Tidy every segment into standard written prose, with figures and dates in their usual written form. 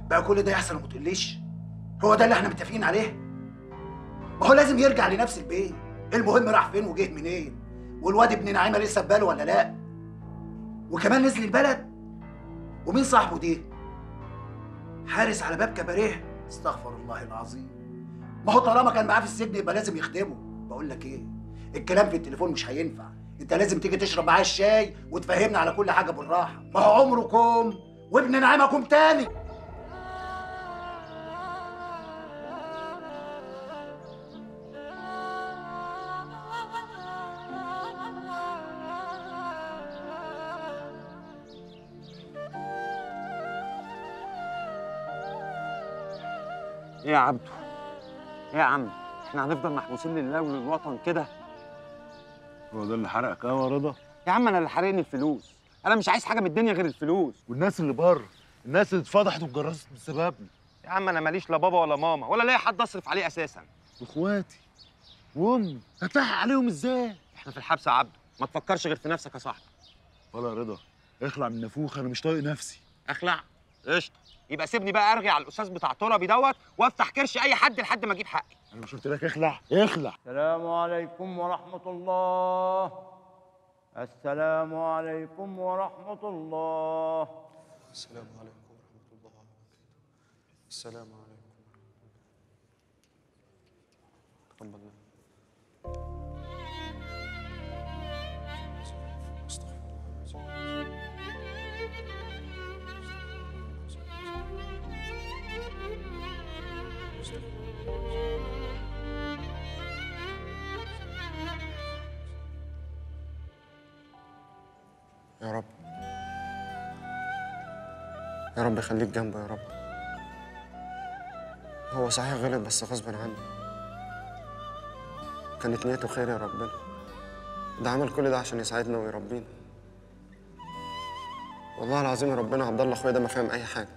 بقى كل ده يحصل وما تقوليش؟ هو ده اللي احنا متفقين عليه؟ ما هو لازم يرجع لنفس البيت. المهم راح فين وجه منين، والواد ابن نعيمه لسه في باله ولا لا، وكمان نزل البلد. ومين صاحبه دي؟ حارس على باب كباريه؟ استغفر الله العظيم. ما هو طالما كان معاه في السجن يبقى لازم يخدمه. بقول لك ايه، الكلام في التليفون مش هينفع، انت لازم تيجي تشرب معاه الشاي وتفهمنا على كل حاجه بالراحه. ما هو عمركم وابن نعيمكم تاني. ايه يا عبدو؟ ايه يا عم؟ احنا هنفضل محبوسين لله وللوطن كده؟ هو ده اللي حرقك قوي يا رضا؟ يا عم انا اللي حارقني الفلوس، انا مش عايز حاجه من الدنيا غير الفلوس. والناس اللي بره، الناس اللي اتفضحت واتجرست بسببنا. يا عم انا ماليش لا بابا ولا ماما ولا لاقي حد اصرف عليه اساسا. واخواتي وامي هتلحق عليهم ازاي؟ احنا في الحبس يا عبدو، ما تفكرش غير في نفسك يا صاحبي. ولا يا رضا، اخلع من نافوخ، انا مش طايق نفسي. اخلع؟ قشطه، يبقى سيبني بقى ارغي على الاستاذ بتاع تربي دوت وافتح كرش اي حد لحد ما اجيب حقي. انا مش قلت لك اخلع؟ اخلع. السلام عليكم ورحمة الله. السلام عليكم ورحمة الله. السلام عليكم ورحمة الله وبركاته. السلام عليكم. تقبل الله. يا رب، يا رب خليك جنبه يا رب. هو صحيح غلط بس غصب عنه، كانت نيته خير يا ربنا. ده عمل كل ده عشان يساعدنا ويربينا. والله العظيم يا ربنا عبد الله اخويا ده ما فاهم اي حاجه،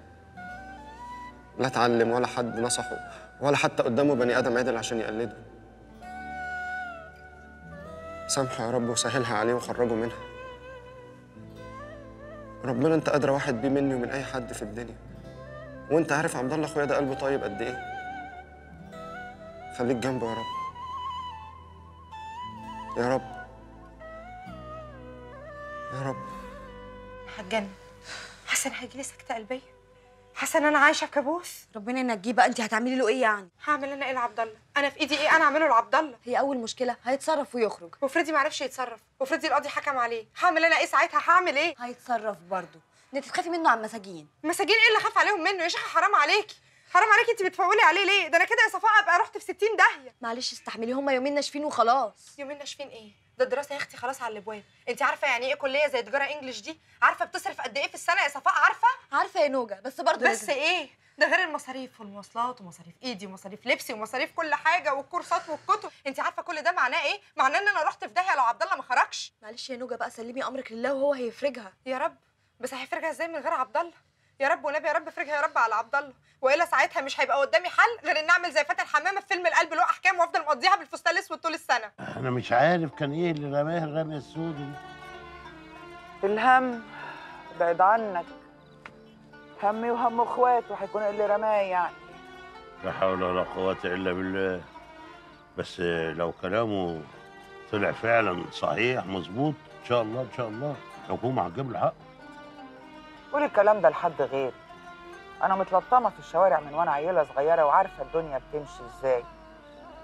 لا اتعلم ولا حد نصحه ولا حتى قدامه بني ادم عدل عشان يقلده. سامحه يا رب وسهلها عليه وخرجه منها. ربنا انت ادرى واحد بيه مني ومن اي حد في الدنيا، وانت عارف عبد الله اخويا ده قلبه طيب قد ايه. خليك جنبه يا رب، يا رب، يا رب. هتجنن. حاسه ان هيجيلي سكته قلبيه، حاسه ان انا عايشه في كابوس. ربنا ينجيه بقى. انت هتعملي له ايه يعني؟ هعمل انا ايه لعبد الله؟ انا في ايدي ايه انا اعمله لعبد الله؟ هي اول مشكله هيتصرف ويخرج، وفريدي ما عرفش يتصرف، وفريدي القاضي حكم عليه. هعمل انا ايه ساعتها؟ هعمل ايه؟ هيتصرف برضه. انت تخافي منه على المساجين. مساجين ايه اللي خاف عليهم منه يا شيخه؟ حرام عليكي، حرام عليكي، انت بتفولي عليه ليه؟ ده انا كده يا صفاء ابقى رحت في 60 داهيه. معلش استحملي، هما يومين ناشفين وخلاص. يومين ناشفين ايه؟ ده الدراسه يا اختي خلاص على الابواب. انت عارفه يعني ايه كليه زي تجاره انجلش دي؟ عارفه بتصرف قد ايه في السنه يا صفاء؟ عارفه يا نوجه، بس برضه بس ايه؟ ده غير المصاريف والمواصلات ومصاريف ايدي ومصاريف لبسي ومصاريف كل حاجه والكورسات والكتب. انت عارفه كل ده معناه ايه؟ معناه ان انا رحت في داهيه لو عبد الله ما خرجش. معلش يا نوجه بقى، سلمي امرك لله وهو هيفرجها. يا رب، بس هيفرجها ازاي من غير عبد الله؟ يا رب والنبي يا رب افرجها يا رب على عبد الله، والا ساعتها مش هيبقى قدامي حل غير ان اعمل زي فاتن حمامه في فيلم القلب له احكام وافضل مقضيها بالفستان الاسود طول السنه. انا مش عارف كان ايه اللي رماه الرميه السوداء دي. الهم بعد عنك، همي وهم اخواته هيكون اللي رماه يعني. لا حول ولا قوة الا بالله. بس لو كلامه طلع فعلا صحيح مظبوط ان شاء الله ان شاء الله الحكومة هتجيب له حقه. قول الكلام ده لحد غير. انا متلطمه في الشوارع من وانا عيله صغيره وعارفه الدنيا بتمشي ازاي.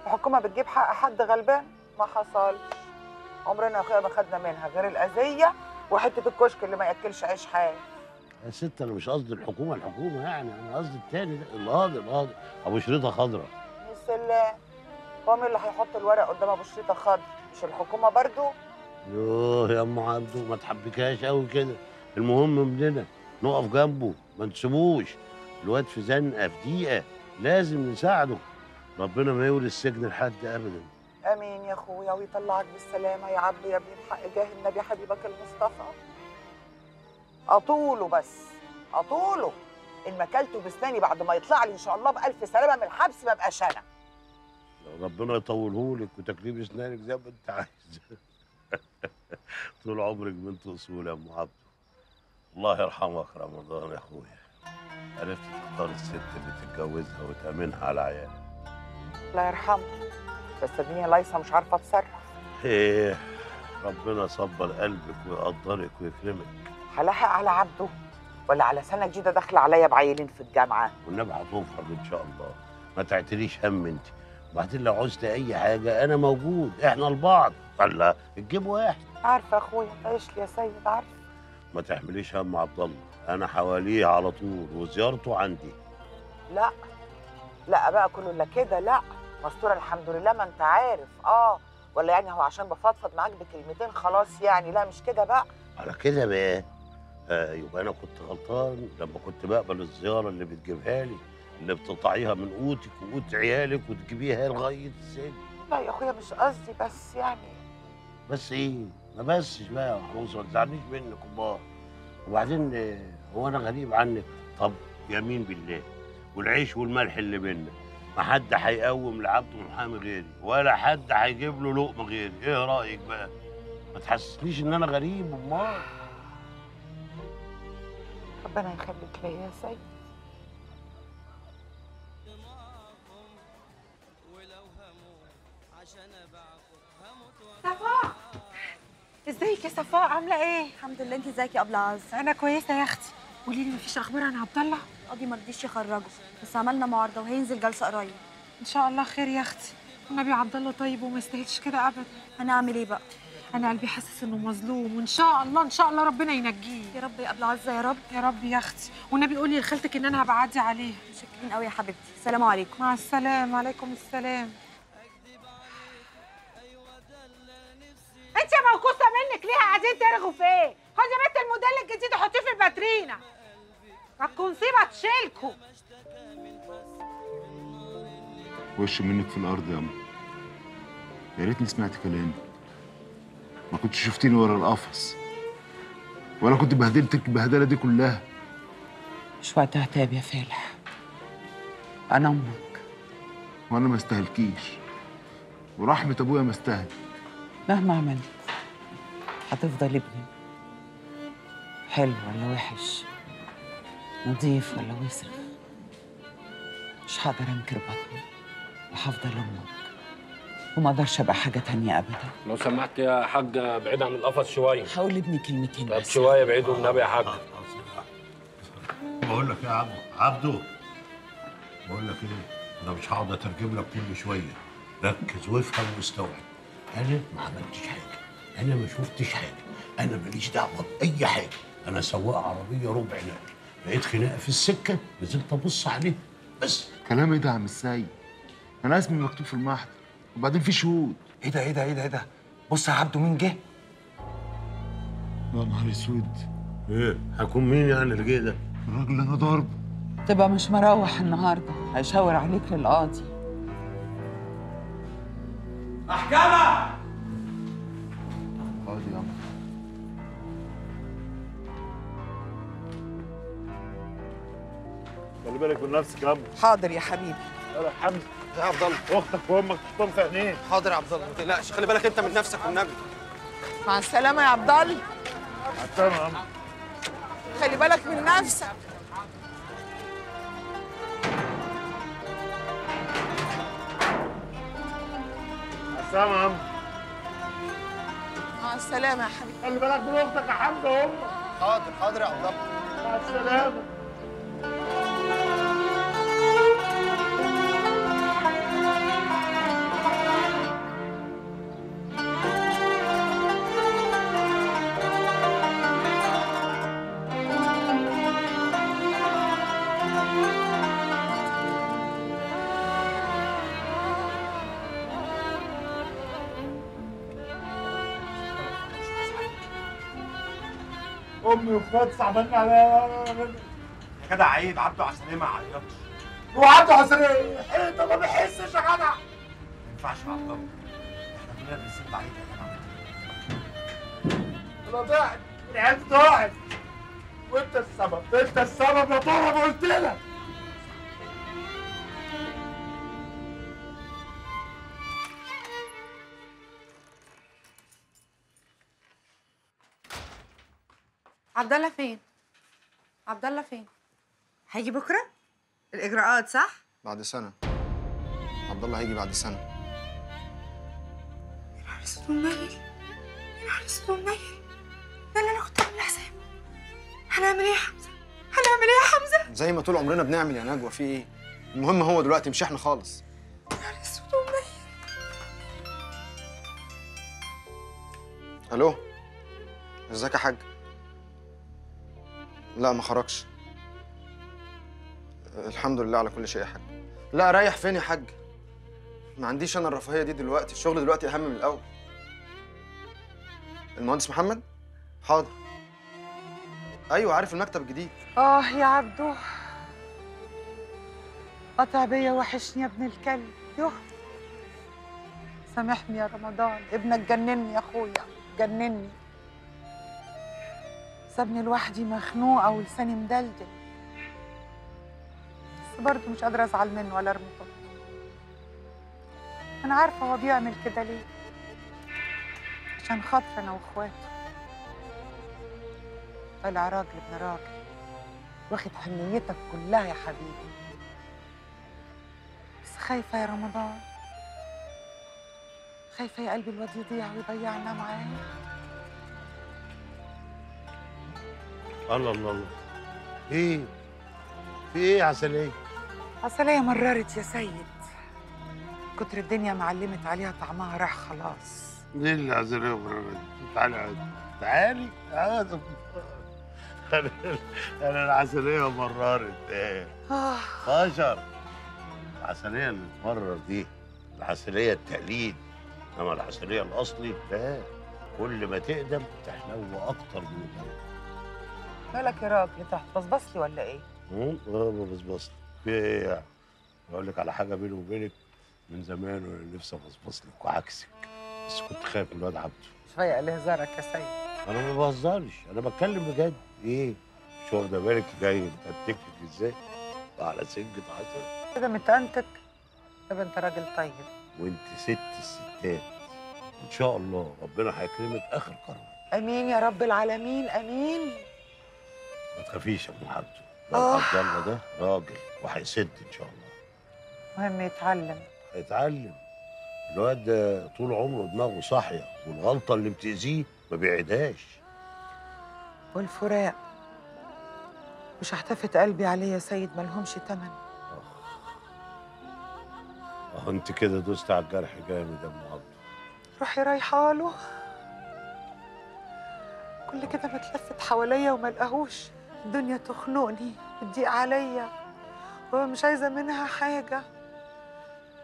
الحكومه بتجيب حق حد غلبان؟ ما حصلش. عمرنا يا اخويا ما خدنا منها غير الاذيه وحته الكشك اللي ما ياكلش عيش حاف. يا ست انا مش قصدي الحكومة يعني، انا قصدي التاني ده القاضي ابو شريطة خضراء. يا سلام، هو مين اللي هيحط الورق قدام ابو شريطه خضر؟ مش الحكومه برضو؟ يوه يا ام عبده ما تحبكاش قوي كده. المهم مننا نقف جنبه ما نسيبوش. الواد في زنقه في ضيقه لازم نساعده. ربنا ما يولي السجن لحد ابدا. امين يا اخويا ويطلعك بالسلامه يا عبد يا ابني بحق جاه النبي حبيبك المصطفى. اطوله بس اطوله. ان ما اكلته بسناني بعد ما يطلع لي ان شاء الله بالف سلامه من الحبس ما ابقاش انا. لو ربنا يطولهولك وتكليف اسنانك زي ما انت عايز. طول عمرك بنت اصول يا ام عبده. الله يرحمك رمضان يا اخويا. عرفت تختار الست اللي تتجوزها وتأمنها على عيالها. الله يرحمه. بس اديني لايصه مش عارفه اتصرف. ايه، ربنا صبر قلبك ويقدرك ويكرمك. هلاحق على عبده ولا على سنه جديده داخله عليا بعيلين في الجامعه؟ والنبي هتوفر ان شاء الله، ما تعتريش هم انت. وبعدين لو عوزت اي حاجه انا موجود، احنا لبعض. الله، تجيب واحد. عارفه يا اخويا، تعيش لي يا سيد، عارفه. ما تحمليش هم عبد الله، انا حواليه على طول وزيارته عندي. لا لا بقى كله الا كده، لا مستوره الحمد لله، ما انت عارف. ولا يعني هو عشان بفضفض معاك بكلمتين خلاص يعني؟ لا مش كده بقى. على كده بقى يبقى انا كنت غلطان لما كنت بقبل الزياره اللي بتجيبها لي، اللي بتقطعيها من قوتك وقوت عيالك وتجيبيها لغايه السجن. لا يا اخويا مش قصدي، بس يعني. بس ايه؟ ما بسش بقى يا عروسه، ما تزعلنيش منك كبار. وبعدين هو انا غريب عنك؟ طب يمين بالله والعيش والملح اللي بينا، ما حد هيقوم لعبده محامي غيري، ولا حد هيجيب له لقمه غيري. ايه رايك بقى؟ ما تحسسنيش ان انا غريب. امال ربنا يخليك ليا يا سيد. صفاء، ازيك يا صفاء؟ عامله ايه؟ الحمد لله. انت ازيك يا ابله عز؟ انا كويسه يا اختي. قولي لي، مفيش اخبار عن عبد الله؟ قاضي ما رضيش يخرجه، بس عملنا معارضه وهينزل جلسه قريب. ان شاء الله خير يا اختي. والنبي عبد الله طيب وما يستاهلش كده ابدا. هنعمل ايه بقى؟ انا قلبي حاسس انه مظلوم، وان شاء الله ان شاء الله ربنا ينجيه. يا رب يا ابله عزه، يا رب يا رب يا اختي. والنبي قولي لخالتك ان انا هبقى اعدي عليها. متشكرين قوي يا حبيبتي. السلام عليكم. مع السلامه. وعليكم السلام. انت يا موكوسه منك ليه قاعدين ترغوا في ايه؟ خدي بنت الموديل الجديد وحطيه في الباترينا، الكونسيبه تشيلكوا. وش منك في الارض يا أم. يا ريتني سمعت كلامي، ما كنتش شفتيني ورا القفص، ولا كنت بهدلتك البهدله دي كلها. مش وقت عتاب يا فالح، انا امك. وانا ما استاهلكيش، ورحمه ابويا ما استاهل. مهما عملت هتفضل ابني، حلو ولا وحش، نضيف ولا وسخ. مش هقدر انكر بطني، وهفضل امك، وما اقدرش ابقى حاجه تانية ابدا. لو سمحت يا حاجه بعيد عن القفص شويه. هقول لابني كلمتين طب بس. شويه بعيد والنبي يا حاجه. بقول لك يا عبده، بقول لك ايه، انا مش هقعد اترجم لك كل شويه. ركز وافهم واستوعب. انا ما عملتش حاجه، انا ما شفتش حاجه، انا ماليش دعوه باي حاجه. انا سواق عربيه ربع نقل، لقيت خناقه في السكه نزلت ابص عليه بس. كلام ايه ده يا عم السيد؟ انا اسمي مكتوب في المحضر، وبعدين في شهود. ايه ده ايه ده ايه ده ايه ده؟ بص يا عبده، مين جه؟ يا نهار اسود. ايه هيكون مين يعني اللي جه ده؟ الراجل اللي انا ضاربه. تبقى مش مروح النهارده، هيشاور عليك للقاضي. محكمة! قاضي يا عم. خلي بالك من نفسك يا عم. حاضر يا حبيبي. يا حمزه يا عبد الله، اختك وامك تحطهم في عينيك. حاضر يا عبد الله، ما تقلقش، خلي بالك انت من نفسك والنبي. مع السلامه يا عبد الله. مع السلامه يا عم. خلي بالك من نفسك. مع السلامه يا عم. مع السلامه يا حبيبي. خلي بالك من اختك يا حمزه وامك. حاضر حاضر يا عبد الله. مع السلامه. امي واخواتي صعبانين عليا. يا جدع عيب، عبده عسلية ما عيطش. هو عنده عسلية حيطه ما بيحسش يا جدع. ما ينفعش يا عبد الله، احنا كلنا بنسيب عليك يا جدع. انا ضاعت، العيال ضاعت، وانت السبب، انت السبب يا طارق، ما قلت لك. عبد الله فين؟ عبد الله فين؟ هيجي بكره؟ الاجراءات صح؟ بعد سنه. عبد الله هيجي بعد سنه. يا نهار اسود ومنيل، يا نهار اسود ومنيل، ده اللي انا كنت عامله حسابه. هنعمل ايه يا حمزه؟ هنعمل ايه يا حمزه؟ زي ما طول عمرنا بنعمل يا نجوى، في ايه؟ المهم هو دلوقتي مش احنا خالص. يا نهار اسود ومنيل. الو، ازيك يا حاج؟ لا ما خرجش. الحمد لله على كل شيء يا حاج. لا رايح فين يا حاج؟ ما عنديش انا الرفاهيه دي دلوقتي، الشغل دلوقتي اهم من الاول. المهندس محمد؟ حاضر. ايوه عارف المكتب الجديد. يا عبدو، قطع بيا وحشني يا ابن الكلب. يوه، سامحني يا رمضان، ابنك جنني يا اخويا، جنني. سابني لوحدي مخنوقه ولساني مدلدل، بس برضه مش قادره ازعل منه ولا ارمي طوبته. انا عارفه هو بيعمل كده ليه، عشان خاطر انا واخواته. طلع راجل ابن راجل، واخد حنيتك كلها يا حبيبي، بس خايفه يا رمضان، خايفه يا قلبي الواد يضيع ويضيعنا معاه. الله الله الله، ايه؟ في ايه يا عسلية؟ عسلية مررت يا سيد، كتر الدنيا معلمت عليها طعمها راح خلاص. ليه اللي عسلية مررت؟ تعالي عادي، تعالي عادي. انا العسلية مررت ايه؟ خشر. العسلية اللي تمرر دي العسلية التقليد، انما العسلية الاصلي لا، كل ما تقدم تحلو اكتر من الاول. مالك يا راجل، انت هتبصبص لي ولا ايه؟ بصبص في ايه يعني؟ اقول لك على حاجه بيني وبينك، من زمان وانا نفسي ابصبص لك وعكسك، بس كنت خايف من الواد عبده. شويه لهزارك يا سيد. انا ما بهزرش، انا بتكلم بجد. ايه مش واخده بالك جاي متنتك ازاي؟ على سنجة عسل كده متأنتك؟ طب انت راجل طيب، وانت ست الستات، ان شاء الله ربنا هيكرمك اخر كرم. امين يا رب العالمين، امين. ما تخافيش يا ام عبده، الواد عبد الله ده راجل وهيسد ان شاء الله. المهم يتعلم. هيتعلم. الواد ده طول عمره دماغه صاحيه، والغلطه اللي بتاذيه ما بيعيدهاش. والفراق مش هحتفت قلبي عليه يا سيد، مالهمش تمن. انت كده دوست على الجرح جامد يا ام عبده. روحي رايحه له، كل كده ما اتلفت حواليا وما لقاهوش، الدنيا تخنقني وتضيق عليا، وأنا مش عايزه منها حاجه،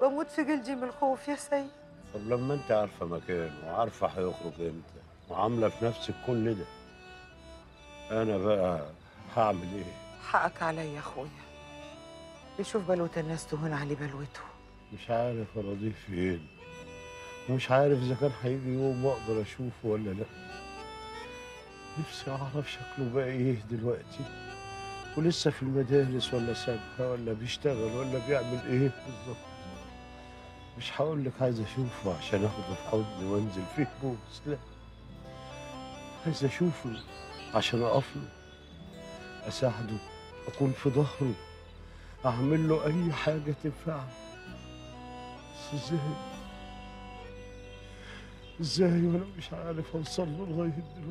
واموت في جلدي من الخوف يا سيد. طب لما انت عارفه مكانه وعارفه هيخرج امتى وعامله في نفسك كل ده، انا بقى هعمل ايه؟ حقك عليا يا اخويا، بيشوف بلوة الناس تهون عليه بلوته. مش عارف اراضيه فين، ومش عارف اذا كان هيجي يوم واقدر اشوفه ولا لا. نفسي اعرف شكله بقى ايه دلوقتي، ولسه في المدارس ولا سابها ولا بيشتغل ولا بيعمل ايه بالظبط. مش هقول لك عايز اشوفه عشان اخده في حضني وانزل فيه بوس، لا، عايز اشوفه عشان اقف له، اساعده، اكون في ظهره، اعمل له اي حاجه تنفعه. بس ازاي وانا مش عارف اوصل له لغايه دلوقتي.